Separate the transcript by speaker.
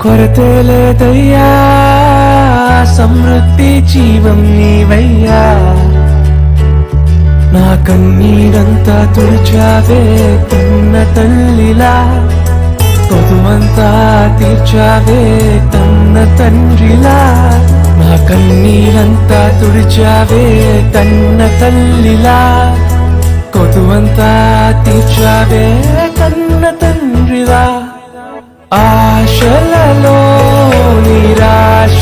Speaker 1: కొరతే లేదయ్యా సమృద్ధి జీవం నీవయ్యా నా కన్నీరంతా తుడిచావే కన్న తల్లిలా కొదువంతా తీర్చావే కన్న తండ్రిలా నా కన్నీరంతా తుడిచావే కన్న తల్లిలా కొదువంతా తీర్చావే కన్న తండ్రిలా ఆశలలో నిరాశ